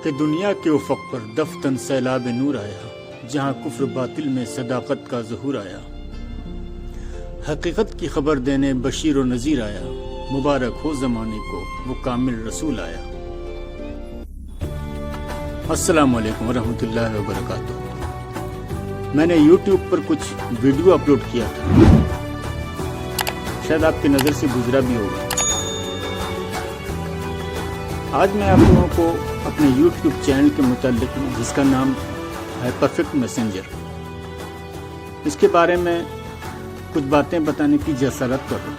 کہ دنیا کے افق پر دفتن سیلاب نور آیا، جہاں کفر باطل میں صداقت کا ظہور آیا، حقیقت کی خبر دینے بشیر و نذیر آیا، مبارک ہو زمانے کو وہ کامل رسول آیا۔ السلام علیکم ورحمۃ اللہ وبرکاتہ۔ میں نے یوٹیوب پر کچھ ویڈیو اپلوڈ کیا تھا، شاید آپ کی نظر سے گزرا بھی ہوگا۔ آج میں آپ لوگوں کو اپنے یوٹیوب چینل کے متعلق، جس کا نام ہے پرفیکٹ میسنجر، اس کے بارے میں کچھ باتیں بتانے کی جسارت کر رہا ہوں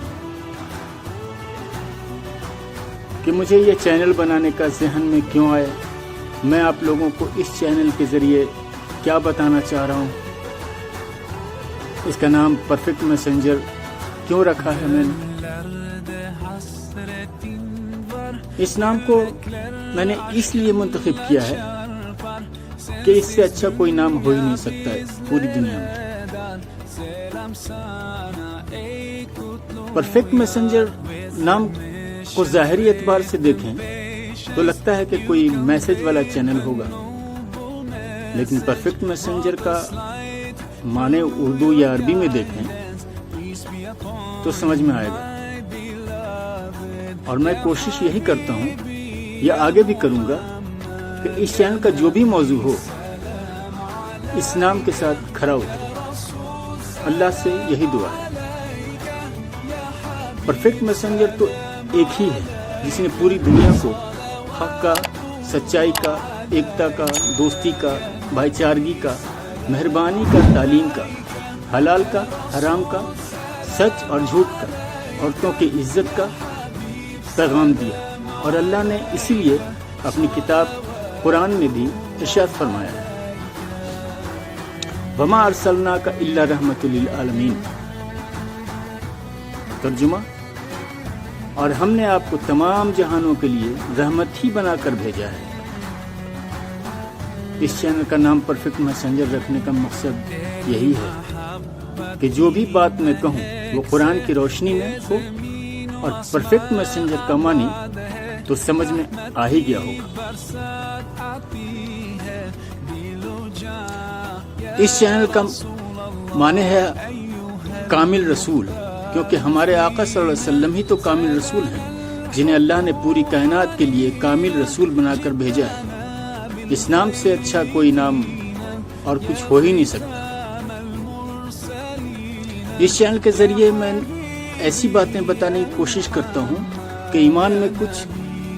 کہ مجھے یہ چینل بنانے کا ذہن میں کیوں آیا، میں آپ لوگوں کو اس چینل کے ذریعے کیا بتانا چاہ رہا ہوں، اس کا نام پرفیکٹ میسنجر کیوں رکھا ہے میں نے۔ اس نام کو میں نے اس لیے منتخب کیا ہے کہ اس سے اچھا کوئی نام ہو ہی نہیں سکتا ہے پوری دنیا میں۔ پرفیکٹ میسنجر نام کو ظاہری اعتبار سے دیکھیں تو لگتا ہے کہ کوئی میسج والا چینل ہوگا، لیکن پرفیکٹ میسنجر کا معنی اردو یا عربی میں دیکھیں تو سمجھ میں آئے گا، اور میں کوشش یہی کرتا ہوں یا آگے بھی کروں گا کہ اس چینل کا جو بھی موضوع ہو اس نام کے ساتھ کھڑا اترے۔ اللہ سے یہی دعا ہے۔ پرفیکٹ میسنجر تو ایک ہی ہے جس نے پوری دنیا کو حق کا، سچائی کا، ایکتا کا، دوستی کا، بھائی چارگی کا، مہربانی کا، تعلیم کا، حلال کا، حرام کا، سچ اور جھوٹ کا، عورتوں کی عزت کا پیغام دیا، اور اللہ نے اسی لیے اپنی کتاب قرآن میں بھی ارشاد فرمایا ہے، وَمَا أَرْسَلْنَاكَ إِلَّا رَحْمَةً لِلْعَالَمِينَ۔ ترجمہ، اور ہم نے آپ کو تمام جہانوں کے لیے رحمت ہی بنا کر بھیجا ہے۔ اس چینل کا نام پرفیکٹ میسنجر رکھنے کا مقصد یہی ہے کہ جو بھی بات میں کہوں وہ قرآن کی روشنی میں ہو، اور پرفیکٹ میسنجر کا معنی تو سمجھ میں آ ہی گیا ہوگا۔ اس چینل کا معنی ہے کامل رسول، کیونکہ ہمارے آقا صلی اللہ علیہ وسلم ہی تو کامل رسول ہیں، جنہیں اللہ نے پوری کائنات کے لیے کامل رسول بنا کر بھیجا ہے۔ اس نام سے اچھا کوئی نام اور کچھ ہو ہی نہیں سکتا۔ اس چینل کے ذریعے میں ایسی باتیں بتانے کی کوشش کرتا ہوں کہ ایمان میں کچھ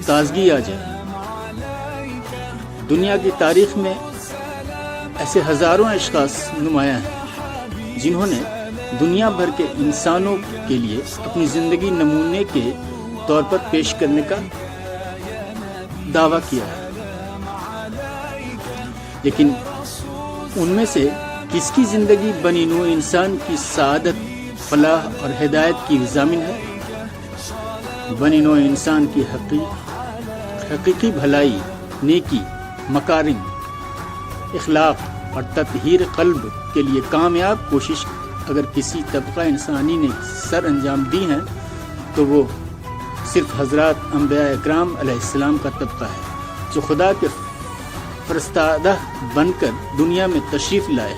تازگی آ جائے۔ دنیا کی تاریخ میں ایسے ہزاروں اشخاص نمایاں ہیں جنہوں نے دنیا بھر کے انسانوں کے لیے اپنی زندگی نمونے کے طور پر پیش کرنے کا دعویٰ کیا ہے، لیکن ان میں سے کس کی زندگی بنی نوع انسان کی سعادت، فلاح اور ہدایت کی ضامن ہے؟ بنی نوع انسان کی حقیقی بھلائی، نیکی، مکارم، اخلاق اور تطہیر قلب کے لیے کامیاب کوشش اگر کسی طبقہ انسانی نے سر انجام دی ہیں تو وہ صرف حضرات انبیاء اکرام علیہ السلام کا طبقہ ہے، جو خدا کے فرستادہ بن کر دنیا میں تشریف لائے۔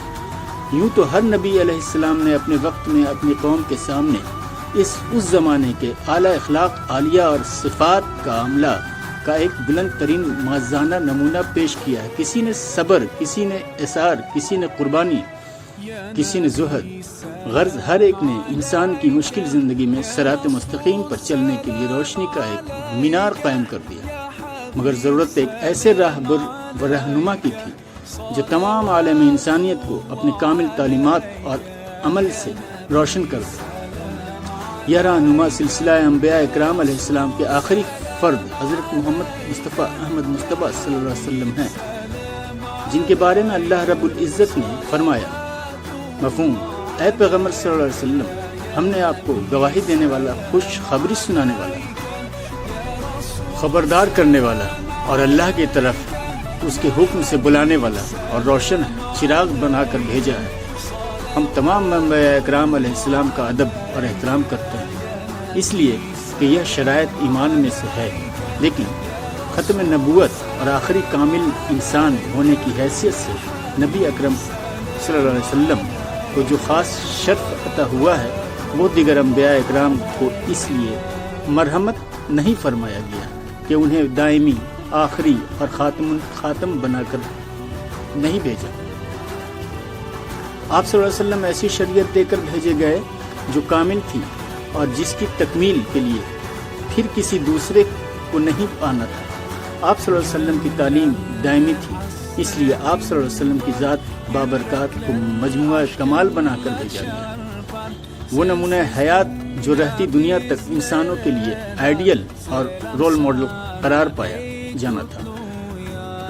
یوں تو ہر نبی علیہ السلام نے اپنے وقت میں اپنی قوم کے سامنے اس زمانے کے اعلیٰ اخلاق، عالیہ اور صفات کا عملہ کا ایک بلند ترین مازانہ نمونہ پیش کیا ہے۔ کسی نے صبر، کسی نے اثار، کسی نے قربانی، کسی نے زہد۔ غرض ہر ایک نے انسان کی مشکل زندگی میں صراط مستقیم پر چلنے کے لیے روشنی کا ایک مینار قائم کر دیا، مگر ضرورت ایک ایسے راہبر و رہنما کی تھی جو تمام عالم انسانیت کو اپنی کامل تعلیمات اور عمل سے روشن کر دے۔ یہ رہنما سلسلہ انبیاء اکرام علیہ السلام کے آخری فرد حضرت محمد مصطفیٰ احمد مصطفیٰ صلی اللہ علیہ وسلم ہیں، جن کے بارے میں اللہ رب العزت نے فرمایا، مفہوم، اے پیغمبر صلی اللہ علیہ وسلم، ہم نے آپ کو گواہی دینے والا، خوش خبری سنانے والا، خبردار کرنے والا اور اللہ کی طرف اس کے حکم سے بلانے والا اور روشن چراغ بنا کر بھیجا ہے۔ ہم تمام انبیاء اکرام علیہ السلام کا ادب اور احترام کرتے ہیں، اس لیے کہ یہ شرائط ایمان میں سے ہے، لیکن ختم نبوت اور آخری کامل انسان ہونے کی حیثیت سے نبی اکرم صلی اللہ علیہ وسلم کو جو خاص شرف عطا ہوا ہے وہ دیگر انبیاء اکرام کو اس لیے مرحمت نہیں فرمایا گیا کہ انہیں دائمی آخری اور خاتم بنا کر نہیں بھیجا۔ آپ صلی اللہ علیہ وسلم ایسی شریعت دے کر بھیجے گئے جو کامل تھی اور جس کی تکمیل کے لیے پھر کسی دوسرے کو نہیں پانا تھا۔ آپ صلی اللہ علیہ وسلم کی تعلیم دائمی تھی، اس لیے آپ صلی اللہ علیہ وسلم کی ذات بابرکات کو مجموعہ کمال بنا کر بھیجا گیا۔ وہ نمونہ حیات جو رہتی دنیا تک انسانوں کے لیے آئیڈیل اور رول ماڈل قرار پایا جانا تھا۔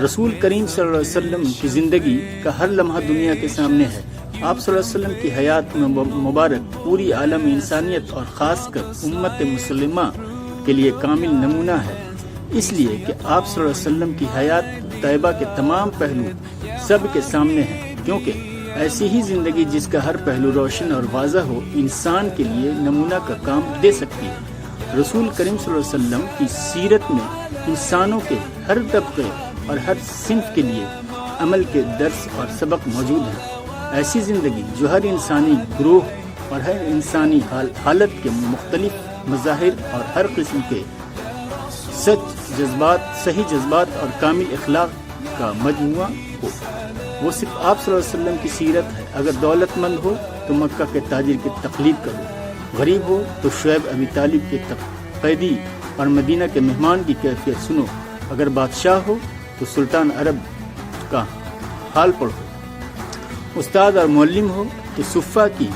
رسول کریم صلی اللہ علیہ وسلم کی زندگی کا ہر لمحہ دنیا کے سامنے ہے۔ آپ صلی اللہ علیہ وسلم کی حیات مبارک پوری عالم انسانیت اور خاص کر امت مسلمہ کے لیے کامل نمونہ ہے، اس لیے کہ آپ صلی اللہ علیہ وسلم کی حیات طیبہ کے تمام پہلو سب کے سامنے ہیں، کیونکہ ایسی ہی زندگی جس کا ہر پہلو روشن اور واضح ہو انسان کے لیے نمونہ کا کام دے سکتی ہے۔ رسول کریم صلی اللہ علیہ وسلم کی سیرت میں انسانوں کے ہر طبقے اور ہر صنف کے لیے عمل کے درس اور سبق موجود ہیں۔ ایسی زندگی جو ہر انسانی گروہ اور ہر انسانی حالت کے مختلف مظاہر اور ہر قسم کے صحیح جذبات اور کامل اخلاق کا مجموعہ ہو، وہ صرف آپ صلی اللہ علیہ وسلم کی سیرت ہے۔ اگر دولت مند ہو تو مکہ کے تاجر کی تقلید کرو، غریب ہو تو شعیب ابی طالب کے قیدی اور مدینہ کے مہمان کی کیفیت سنو، اگر بادشاہ ہو تو سلطان عرب کا حال پڑھو، استاد اور معلم ہو تو صفہ کی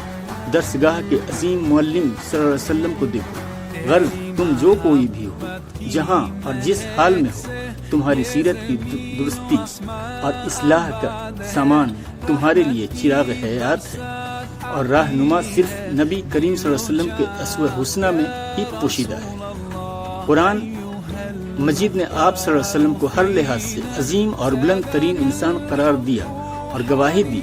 درسگاہ کے عظیم معلم صلی اللہ علیہ وسلم کو دیکھو۔ غرض تم جو کوئی بھی ہو، جہاں اور جس حال میں ہو، تمہاری سیرت کی درستی اور اصلاح کا سامان تمہارے لیے چراغ حیات ہے، اور راہنما صرف نبی کریم صلی اللہ علیہ وسلم کے اسوہ حسنہ میں ہی پوشیدہ ہے۔ قرآن مجید نے آپ صلی اللہ علیہ وسلم کو ہر لحاظ سے عظیم اور بلند ترین انسان قرار دیا اور گواہی دی،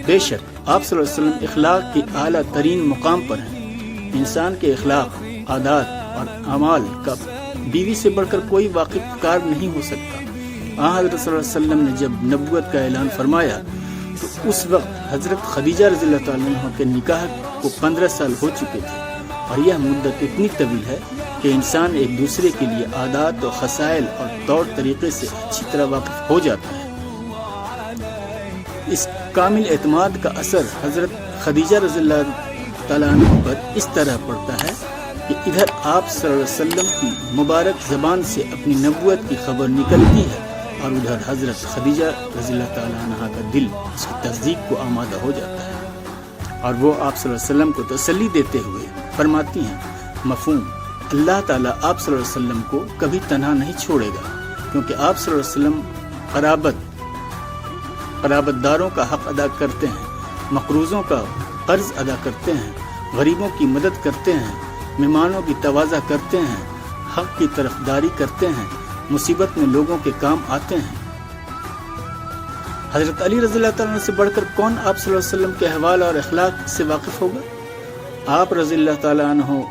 بے شک آپ صلی اللہ علیہ وسلم اخلاق کے اعلیٰ ترین مقام پر ہیں۔ انسان کے اخلاق، عادات اور اعمال کا بیوی سے بڑھ کر کوئی واقف کار نہیں ہو سکتا۔ حضرت صلی اللہ علیہ وسلم نے جب نبوت کا اعلان فرمایا تو اس وقت حضرت خدیجہ رضی اللہ تعالیٰ عنہ کے نکاح کو 15 سال ہو چکے تھے، اور یہ مدت اتنی طویل ہے کہ انسان ایک دوسرے کے لیے عادات و خصائل اور طور طریقے سے اچھی طرح واقف ہو جاتا ہے۔ اس کامل اعتماد کا اثر حضرت خدیجہ رضی اللہ تعالیٰ عنہ پر اس طرح پڑتا ہے کہ ادھر آپ صلی اللہ علیہ وسلم کی مبارک زبان سے اپنی نبوت کی خبر نکلتی ہے، اور ادھر حضرت خدیجہ رضی اللہ تعالیٰ عنہ کا دل اس کی تصدیق کو آمادہ ہو جاتا ہے، اور وہ آپ صلی اللہ علیہ وسلم کو تسلی دیتے ہوئے فرماتی ہیں، مفہوم اللہ تعالیٰ آپ صلی اللہ علیہ وسلم کو کبھی تنہا نہیں چھوڑے گا، کیونکہ آپ صلی اللہ علیہ وسلم قرابت داروں کا حق ادا کرتے ہیں، مقروضوں کا قرض ادا کرتے ہیں، غریبوں کی مدد کرتے ہیں، مہمانوں کی تواضع کرتے ہیں، حق کی طرفداری کرتے ہیں، مصیبت میں لوگوں کے کام آتے ہیں۔ حضرت علی رضی اللہ تعالیٰ عنہ سے بڑھ کر کون آپ صلی اللہ علیہ وسلم کے احوال اور اخلاق سے واقف ہوگا؟ آپ رضی اللہ تعالیٰ عنہ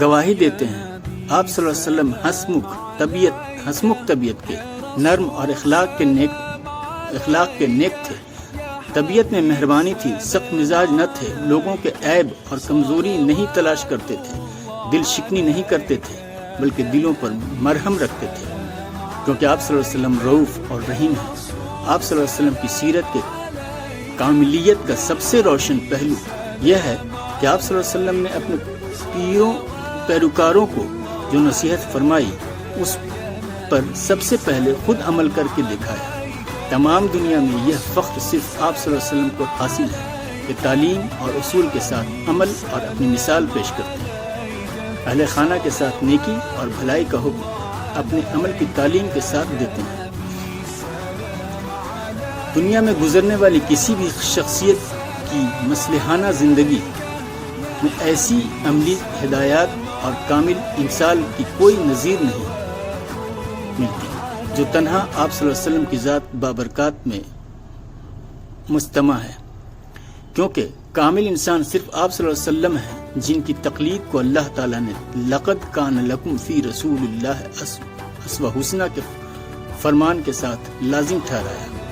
گواہی دیتے ہیں، آپ صلی اللہ علیہ وسلم ہنسمکھ طبیعت کے، نرم اور اخلاق کے نیک تھے۔ طبیعت میں مہربانی تھی، سخت مزاج نہ تھے، لوگوں کے عیب اور کمزوری نہیں تلاش کرتے تھے، دل شکنی نہیں کرتے تھے، بلکہ دلوں پر مرہم رکھتے تھے، کیونکہ آپ صلی اللہ علیہ وسلم رؤوف اور رحیم ہیں۔ آپ صلی اللہ علیہ وسلم کی سیرت کے کاملیت کا سب سے روشن پہلو یہ ہے کہ آپ صلی اللہ علیہ وسلم نے اپنے پیروکاروں کو جو نصیحت فرمائی اس پر سب سے پہلے خود عمل کر کے دکھایا۔ تمام دنیا میں یہ فخر صرف آپ صلی اللہ علیہ وسلم کو حاصل ہے کہ تعلیم اور اصول کے ساتھ عمل اور اپنی مثال پیش کرتے ہیں، اہل خانہ کے ساتھ نیکی اور بھلائی کا حکم اپنے عمل کی تعلیم کے ساتھ دیتے ہیں۔ دنیا میں گزرنے والی کسی بھی شخصیت کی مصلحانہ زندگی میں ایسی عملی ہدایات اور کامل امثال کی کوئی نظیر نہیں ملتی جو تنہا آپ صلی اللہ علیہ وسلم کی ذات بابرکات میں مجتمع ہے، کیونکہ کامل انسان صرف آپ صلی اللہ علیہ وسلم ہیں جن کی تقلید کو اللہ تعالیٰ نے لقد کان لکم فی رسول اللہ اسوہ حسنہ کے فرمان کے ساتھ لازم ٹھہرایا۔